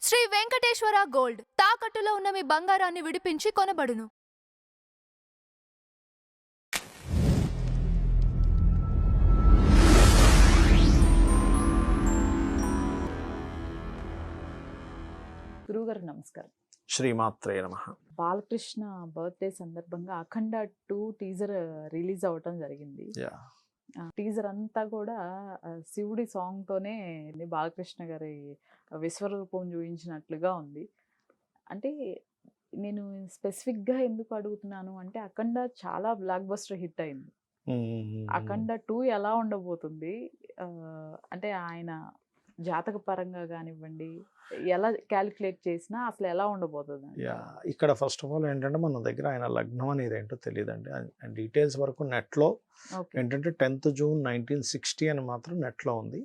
Shri Venkateswara gold తాకట్టులో ఉన్న మీ బంగారాన్ని విడిపించి కొనబడును. గురువుగారు నమస్కారం. శ్రీమాత్రే నమః. బాలకృష్ణ బర్త్డే సందర్భంగా అఖండ 2 టీజర్ రిలీజ్ అవ్వటం జరిగింది. టీజర్ అంతా కూడా శివుడి సాంగ్ తోనే బాలకృష్ణ గారి విశ్వరూపం చూపించినట్లుగా ఉంది. అంటే నేను స్పెసిఫిక్ గా ఎందుకు అడుగుతున్నాను అంటే అఖండ చాలా బ్లాక్ బస్టర్ హిట్ అయింది. అఖండ 2 ఎలా ఉండబోతుంది? అంటే ఆయన జాతక పరంగా కానివ్వండి, ఎలా క్యాలిక్యులేట్ చేసినా అసలు ఎలా ఉండబోతుంది? ఇక్కడ ఫస్ట్ ఆఫ్ ఆల్ ఏంటంటే మన దగ్గర ఆయన లగ్నం అనేది ఏంటో తెలియదండి. డీటెయిల్స్ వరకు నెట్లో ఏంటంటే 10th June 1960 అని మాత్రం నెట్లో ఉంది.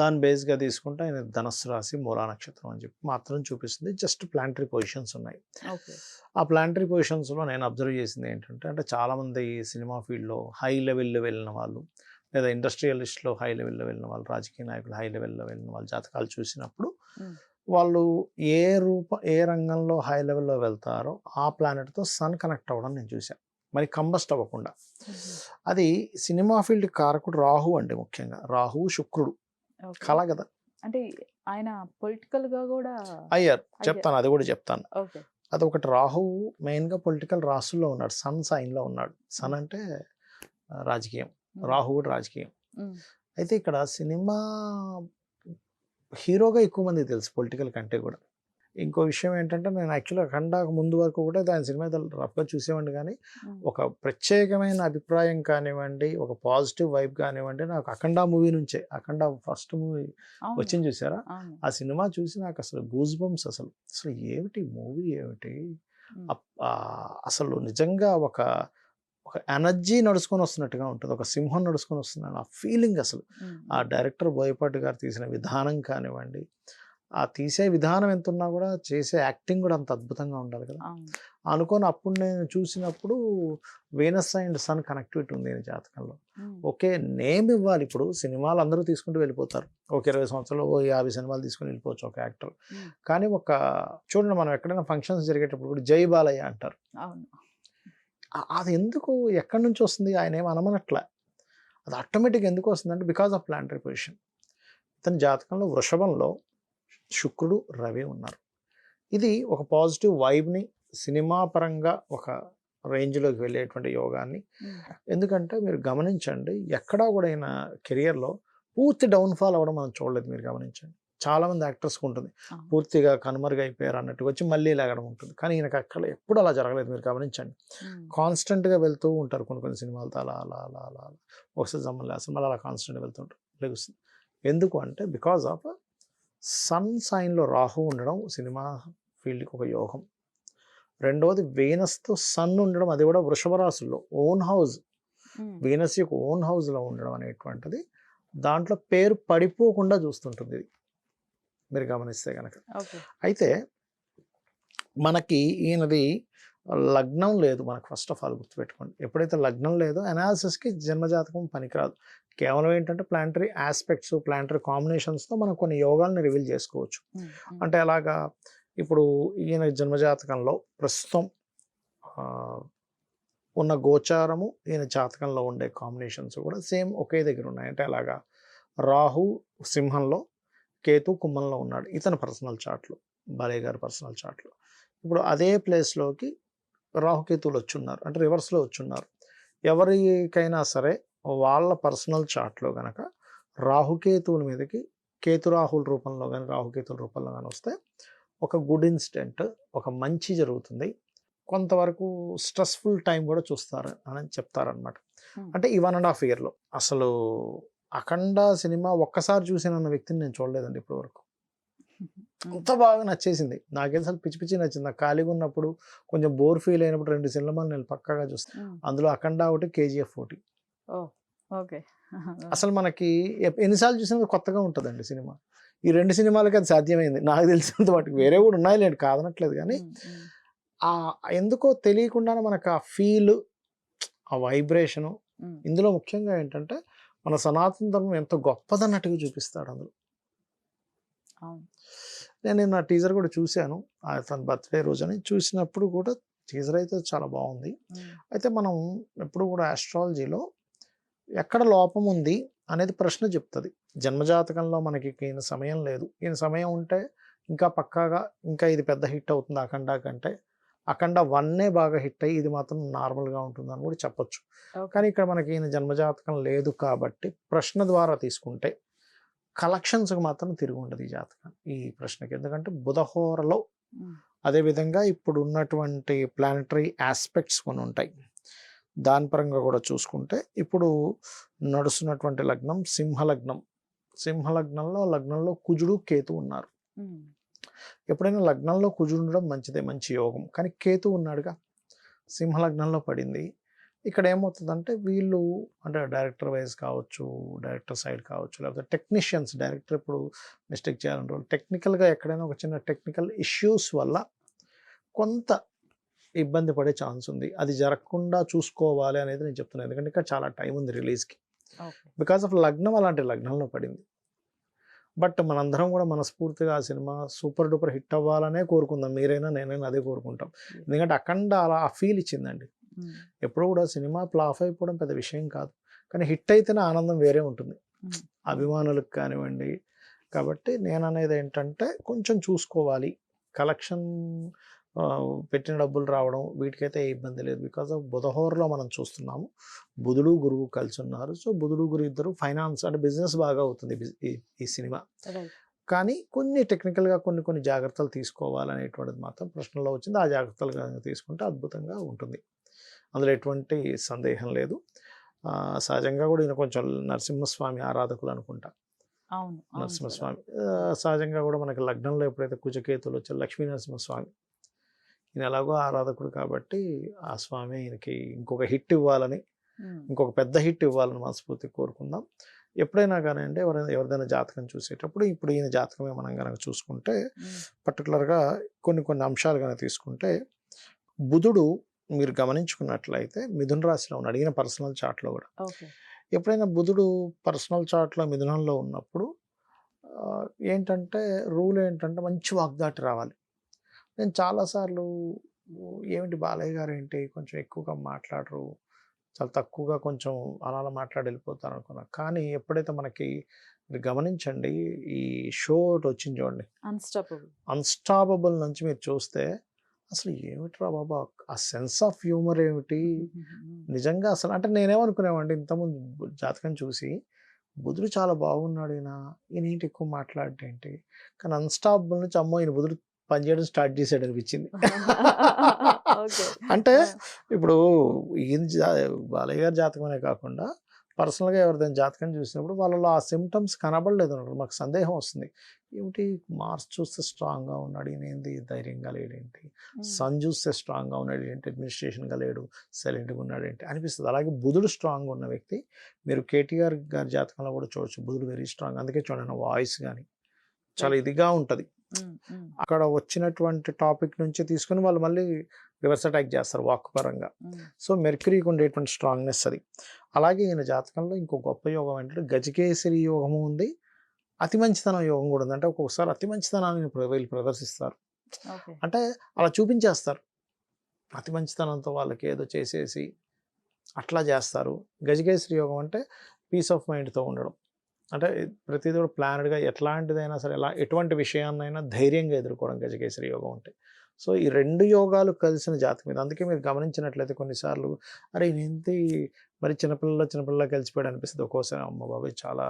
దాని బేస్గా తీసుకుంటే ఆయన ధనస్సు రాశి మూలా నక్షత్రం అని చెప్పి మాత్రం చూపిస్తుంది. జస్ట్ ప్లానటరీ పొజిషన్స్ ఉన్నాయి. ఆ ప్లానటరీ పొజిషన్స్లో నేను అబ్జర్వ్ చేసింది ఏంటంటే, అంటే చాలామంది సినిమా ఫీల్డ్లో హై లెవెల్లో వెళ్ళిన వాళ్ళు, లేదా ఇండస్ట్రియలిస్ట్లో హై లెవెల్లో వెళ్ళిన వాళ్ళు, రాజకీయ నాయకులు హై లెవెల్లో వెళ్ళిన వాళ్ళు జాతకాలు చూసినప్పుడు వాళ్ళు ఏ రంగంలో హై లెవెల్లో వెళ్తారో ఆ ప్లానెట్తో సన్ కనెక్ట్ అవ్వడం నేను చూశాను. మరి కంబస్ట్ అవ్వకుండా. అది సినిమా ఫీల్డ్ కారకుడు రాహు అండి. ముఖ్యంగా రాహు శుక్రుడు కల కదా. అంటే ఆయన పొలిటికల్ గా కూడా అయ్యారు. చెప్తాను, అది కూడా చెప్తాను. అది ఒకటి, రాహు మెయిన్గా పొలిటికల్ రాసుల్లో ఉన్నాడు, సన్ సైన్లో ఉన్నాడు. సన్ అంటే రాజకీయం, రాహు కూడా రాజకీయం. అయితే ఇక్కడ సినిమా హీరోగా ఎక్కువ మంది తెలుసు పొలిటికల్ కంటే కూడా. ఇంకో విషయం ఏంటంటే, నేను యాక్చువల్గా అఖండాకు ముందు వరకు కూడా దాని సినిమా రఫ్గా చూసేవాడిని, కానీ ఒక ప్రత్యేకమైన అభిప్రాయం కానివ్వండి, ఒక పాజిటివ్ వైబ్ కానివ్వండి, నాకు అఖండ మూవీ నుంచే, అఖండ ఫస్ట్ మూవీ వచ్చింది చూసారా, ఆ సినిమా చూసి నాకు అసలు గూస్ బంప్స్. అసలు ఏమిటి మూవీ, ఏమిటి అసలు నిజంగా ఒక ఎనర్జీ నడుచుకొని వస్తున్నట్టుగా ఉంటుంది, ఒక సింహం నడుచుకొని వస్తున్నాను ఆ ఫీలింగ్. అసలు ఆ డైరెక్టర్ బోయపాటి గారు తీసిన విధానం కానివ్వండి, ఆ తీసే విధానం ఎంత ఉన్నా కూడా చేసే యాక్టింగ్ కూడా అంత అద్భుతంగా ఉండాలి కదా అనుకోని అప్పుడు నేను చూసినప్పుడు వీనస్ అండ్ సన్ కనెక్టివిటీ ఉంది ఈ జాతకంలో. ఓకే, నేమ్ ఇవ్వాలి. ఇప్పుడు సినిమాలు అందరూ తీసుకుంటూ వెళ్ళిపోతారు, ఒక 20 సంవత్సరాలు 50 సినిమాలు తీసుకుని వెళ్ళిపోవచ్చు ఒక యాక్టర్. కానీ ఒక చూడండి, మనం ఎక్కడైనా ఫంక్షన్స్ జరిగేటప్పుడు కూడా జై బాలయ్య అంటారు. అది ఎందుకు, ఎక్కడి నుంచి వస్తుంది? ఆయన ఏం అనమనట్లే, అది ఆటోమేటిక్ ఎందుకు వస్తుంది అంటే బికాస్ ఆఫ్ ప్లానటరీ పొజిషన్. ఇతని జాతకంలో వృషభంలో శుక్రుడు రవి ఉన్నారు. ఇది ఒక పాజిటివ్ వైబ్ని, సినిమా పరంగా ఒక రేంజ్లోకి వెళ్ళేటువంటి యోగాన్ని. ఎందుకంటే మీరు గమనించండి, ఎక్కడా కూడా ఆయన కెరియర్లో పూర్తి డౌన్ఫాల్ అవ్వడం మనం చూడలేదు. మీరు గమనించండి, చాలామంది యాక్టర్స్కి ఉంటుంది పూర్తిగా కనుమరుగైపోయారు అన్నట్టు వచ్చి మళ్ళీ లాగడం ఉంటుంది, కానీ ఈయనకు అక్కడ ఎప్పుడు అలా జరగలేదు. మీరు గమనించండి, కాన్స్టెంట్గా వెళ్తూ ఉంటారు. కొన్ని సినిమాలతో అలా అలా అలా అలా అలా ఒకసారి జమ్మలు వేస్తారు, మళ్ళీ అలా కాన్స్టెంట్గా వెళ్తుంటారు, లెగుస్తుంది. ఎందుకు అంటే బికాజ్ ఆఫ్ సన్ సైన్లో రాహు ఉండడం సినిమా ఫీల్డ్కి ఒక యోగం. రెండవది వీనస్తో సన్ ఉండడం, అది కూడా వృషభ రాశుల్లో ఓన్ హౌస్, వీనస్ యొక్క ఓన్ హౌస్లో ఉండడం అనేటువంటిది దాంట్లో పేరు పడిపోకుండా చూస్తుంటుంది ఇది, మీరు గమనిస్తే కనుక. అయితే మనకి ఈయనది లగ్నం లేదు మనకు. ఫస్ట్ ఆఫ్ ఆల్ గుర్తుపెట్టుకోండి, ఎప్పుడైతే లగ్నం లేదో అనాలిసిస్కి జన్మజాతకం పనికిరాదు. కేవలం ఏంటంటే ప్లానటరీ ఆస్పెక్ట్స్, ప్లానటరీ కాంబినేషన్స్తో మనం కొన్ని యోగాలను రివీల్ చేసుకోవచ్చు. అంటే అలాగా ఇప్పుడు ఈయన జన్మజాతకంలో ప్రస్తుతం ఉన్న గోచారము, ఈయన జాతకంలో ఉండే కాంబినేషన్స్ కూడా సేమ్ ఒకే దగ్గర ఉన్నాయి. అంటే అలాగా రాహు సింహంలో, కేతు కుంభంలో ఉన్నాడు ఇతని పర్సనల్ చార్ట్లు, బాలయ్య గారి పర్సనల్ చార్ట్లు. ఇప్పుడు అదే ప్లేస్లోకి రాహుకేతువులు వచ్చున్నారు, అంటే రివర్స్లో వచ్చున్నారు. ఎవరికైనా సరే వాళ్ళ పర్సనల్ చార్ట్లో కనుక రాహుకేతువుల మీదకి కేతురాహుల రూపంలో కానీ రాహుకేతువుల రూపంలో కానీ వస్తే ఒక గుడ్ ఇన్సిడెంట్, ఒక మంచి జరుగుతుంది. కొంతవరకు స్ట్రెస్ఫుల్ టైం కూడా చూస్తారు అని చెప్తారనమాట. అంటే ఈ 1.5 yearలో అసలు అఖండ సినిమా ఒక్కసారి చూసిన వ్యక్తిని నేను చూడలేదండి ఇప్పటి వరకు. అంత బాగా నచ్చేసింది నాకేం, అసలు పిచ్చి పిచ్చి నచ్చింది. నాకు ఖాళీగా ఉన్నప్పుడు కొంచెం బోర్ ఫీల్ అయినప్పుడు 2 సినిమాలు నేను పక్కాగా చూస్తాను. అందులో అఖండ ఒకటి, KGF ఒకటి. అసలు మనకి ఎన్నిసార్లు చూసినా కొత్తగా ఉంటుందండి సినిమా. ఈ 2 సినిమాలకి అది సాధ్యమైంది నాకు తెలిసినంత వాటికి. వేరే కూడా ఉన్నాయి లేండి, కాదనట్లేదు, కానీ ఎందుకో తెలియకుండానే మనకు ఆ ఫీల్, ఆ వైబ్రేషను. ఇందులో ముఖ్యంగా ఏంటంటే మన సనాతన ధర్మం ఎంత గొప్పదన్నట్టుగా చూపిస్తాడు అందులో. నేను నిన్న టీజర్ కూడా చూశాను, తన బర్త్డే రోజని. చూసినప్పుడు కూడా టీజర్ అయితే చాలా బాగుంది. అయితే మనం ఎప్పుడు కూడా ఆస్ట్రాలజీలో ఎక్కడ లోపం ఉంది అనేది ప్రశ్న చెప్తుంది. జన్మజాతకంలో మనకి ఈయన సమయం లేదు, ఈయన సమయం ఉంటే ఇంకా పక్కాగా ఇంకా ఇది పెద్ద హిట్ అవుతుంది అఖండ కంటే. అఖండ 1 బాగా హిట్ అయ్యి ఇది మాత్రం నార్మల్గా ఉంటుందని కూడా చెప్పొచ్చు. కానీ ఇక్కడ మనకి ఈయన జన్మజాతకం లేదు కాబట్టి ప్రశ్న ద్వారా తీసుకుంటే కలెక్షన్స్కి మాత్రం తిరిగి ఉండదు ఈ జాతకం, ఈ ప్రశ్నకి. ఎందుకంటే బుధహోరలో అదేవిధంగా ఇప్పుడు ఉన్నటువంటి ప్లానటరీ ఆస్పెక్ట్స్ కొన్ని ఉంటాయి. దాని పరంగా కూడా చూసుకుంటే ఇప్పుడు నడుస్తున్నటువంటి లగ్నం సింహలగ్నం. లగ్నంలో కుజుడు కేతు ఉన్నారు. ఎప్పుడైనా లగ్నంలో కుజుడు ఉండడం మంచిదే, మంచి యోగం. కానీ కేతు ఉన్నాడుగా, సింహలగ్నంలో పడింది. ఇక్కడ ఏమవుతుందంటే వీళ్ళు అంటే డైరెక్టర్ వైజ్ కావచ్చు, డైరెక్టర్ సైడ్ కావచ్చు, లేకపోతే టెక్నీషియన్స్, డైరెక్టర్ ఇప్పుడు మిస్టేక్ చేయాలని రోజు టెక్నికల్గా ఎక్కడైనా ఒక చిన్న టెక్నికల్ ఇష్యూస్ వల్ల కొంత ఇబ్బంది పడే ఛాన్స్ ఉంది. అది జరగకుండా చూసుకోవాలి అనేది నేను చెప్తున్నాను. ఎందుకంటే ఇక్కడ చాలా టైం ఉంది రిలీజ్కి. బికాస్ ఆఫ్ లగ్నం అలాంటి లగ్నంలో పడింది. బట్ మనందరం కూడా మనస్ఫూర్తిగా ఆ సినిమా సూపర్ డూపర్ హిట్ అవ్వాలనే కోరుకుందాం. మీరైనా నేనైనా అదే కోరుకుంటాం. ఎందుకంటే అఖండ అలా ఆ ఫీల్ ఇచ్చిందండి. ఎప్పుడు కూడా సినిమా ఫ్లాప్ అయిపోవడం పెద్ద విషయం కాదు, కానీ హిట్ అయితేనే ఆనందం వేరే ఉంటుంది అభిమానులకు కానివ్వండి. కాబట్టి నేను అనేది ఏంటంటే కొంచెం చూసుకోవాలి. కలెక్షన్ పెట్టిన డబ్బులు రావడం వీటికైతే ఏ ఇబ్బంది లేదు. బికాజ్ ఆఫ్ బుధహోరలో మనం చూస్తున్నాము బుధుడు గురువు కలిసి ఉన్నారు. సో బుధుడు గురు ఇద్దరు ఫైనాన్స్ అంటే బిజినెస్ బాగా అవుతుంది ఈ సినిమా. కానీ కొన్ని టెక్నికల్గా కొన్ని జాగ్రత్తలు తీసుకోవాలనేటువంటిది మాత్రం ప్రశ్నలో వచ్చింది. ఆ జాగ్రత్తలు కనుక తీసుకుంటే అద్భుతంగా ఉంటుంది, అందులో ఎటువంటి సందేహం లేదు. సహజంగా కూడా ఈయన కొంచెం నరసింహస్వామి ఆరాధకులు అనుకుంటా. నరసింహస్వామి సహజంగా కూడా మనకి లగ్నంలో ఎప్పుడైతే కుజకేతులు వచ్చారు లక్ష్మీ నరసింహస్వామి, ఈయన ఎలాగో ఆరాధకుడు కాబట్టి ఆ స్వామి ఈయనకి ఇంకొక హిట్ ఇవ్వాలని, ఇంకొక పెద్ద హిట్ ఇవ్వాలని మనస్ఫూర్తి కోరుకుందాం. ఎప్పుడైనా కానివ్వండి ఎవరిదైనా జాతకం చూసేటప్పుడు ఇప్పుడు ఈయన జాతకమే మనం కనుక చూసుకుంటే పర్టికులర్గా కొన్ని అంశాలు కనుక తీసుకుంటే బుధుడు మీరు గమనించుకున్నట్లయితే మిథున రాశిలో ఉన్నాడు ఈయన పర్సనల్ చార్ట్లో కూడా. ఎప్పుడైనా బుధుడు పర్సనల్ చార్ట్లో మిథునంలో ఉన్నప్పుడు ఏంటంటే రూల్ ఏంటంటే మంచి వాగ్దాటి రావాలి. నేను చాలాసార్లు ఏమిటి బాలయ్య గారు ఏంటి కొంచెం ఎక్కువగా మాట్లాడరు, చాలా తక్కువగా కొంచెం అలా మాట్లాడి వెళ్ళిపోతారు అనుకున్నా. కానీ ఎప్పుడైతే మనకి మీరు గమనించండి ఈ షో వచ్చింది చూడండి అన్స్టాపబుల్ నుంచి మీరు చూస్తే అసలు ఏమిట్రా బాబా ఆ సెన్స్ ఆఫ్ హ్యూమర్ ఏమిటి నిజంగా అసలు. అంటే నేనేమనుకునేవాడిని ఇంతకుముందు జాతకం చూసి బుధుడు చాలా బాగున్నాడు, ఈయన ఏంటి ఎక్కువ మాట్లాడేంటి. కానీ అన్స్టాపబుల్ నుంచి అమ్మో ఈయన బుధుడు పనిచేయడం స్టార్ట్ చేసాడు అనిపించింది. అంటే ఇప్పుడు ఈయన బాలయ్య గారి జాతకం అనే కాకుండా పర్సనల్గా ఎవరిదైనా జాతకం చూసినప్పుడు వాళ్ళలో ఆ సిమ్టమ్స్ కనబడలేదు అన్నప్పుడు మాకు సందేహం వస్తుంది. ఏమిటి మార్స్ చూస్తే స్ట్రాంగ్గా ఉన్నాడు ఈయన ఏంది ధైర్యంగా లేడేంటి, సన్ చూస్తే స్ట్రాంగ్గా ఉన్నాడు ఏంటి, అడ్మినిస్ట్రేషన్గా లేడు సైలెంట్గా ఉన్నాడు ఏంటి అనిపిస్తుంది. అలాగే బుధుడు స్ట్రాంగ్గా ఉన్న వ్యక్తి మీరు కేటీఆర్ గారి జాతకంలో కూడా చూడొచ్చు. బుధుడు వెరీ స్ట్రాంగ్, అందుకే చూడండి వాయిస్ కానీ చాలా ఇదిగా ఉంటుంది. అక్కడ వచ్చినటువంటి టాపిక్ నుంచి తీసుకుని వాళ్ళు మళ్ళీ రివర్స్ అటాక్ చేస్తారు వాక్ పరంగా. సో మెర్క్యూరీకి ఉండేటువంటి స్ట్రాంగ్నెస్ అది. అలాగే ఈయన జాతకంలో ఇంకో గొప్ప యోగం ఏంటంటే గజకేసరి యోగము ఉంది, అతి మంచితనం యోగం కూడా ఉంది. అంటే ఒక్కొక్కసారి అతి మంచితనాన్ని వీళ్ళు ప్రదర్శిస్తారు, అంటే అలా చూపించేస్తారు. అతి మంచితనంతో వాళ్ళకి ఏదో చేసేసి అట్లా చేస్తారు. గజకేసరి యోగం అంటే పీస్ ఆఫ్ మైండ్తో ఉండడం, అంటే ప్రతిదీ కూడా ప్లానెడ్గా ఎట్లాంటిదైనా సరే ఎటువంటి విషయాన్నైనా ధైర్యంగా ఎదుర్కోవడం గజకేసరి యోగం అంటే. సో ఈ 2 యోగాలు కలిసిన జాతకం మీద. అందుకే మీరు గమనించినట్లయితే కొన్నిసార్లు అరే ఏంటి మరి చిన్నపిల్ల కలిసిపోయాడు అనిపిస్తుంది. ఒక్కోసారి అమ్మ బాబాయ్ చాలా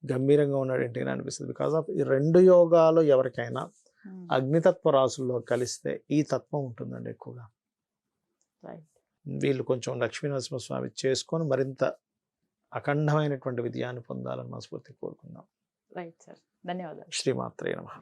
గంభీరంగా ఉన్నాడు ఏంటి అని అనిపిస్తుంది. బికాస్ ఆఫ్ ఈ 2 యోగాలు ఎవరికైనా అగ్నితత్వ రాసుల్లో కలిస్తే ఈ తత్వం ఉంటుందండి ఎక్కువగా. వీళ్ళు కొంచెం లక్ష్మీ నరసింహస్వామి చేసుకొని మరింత అఖండమైనటువంటి విజయాన్ని పొందాలని మనస్ఫూర్తి కోరుకుందాం. రైట్ సార్, ధన్యవాదాలు. శ్రీమాత్రే నమః.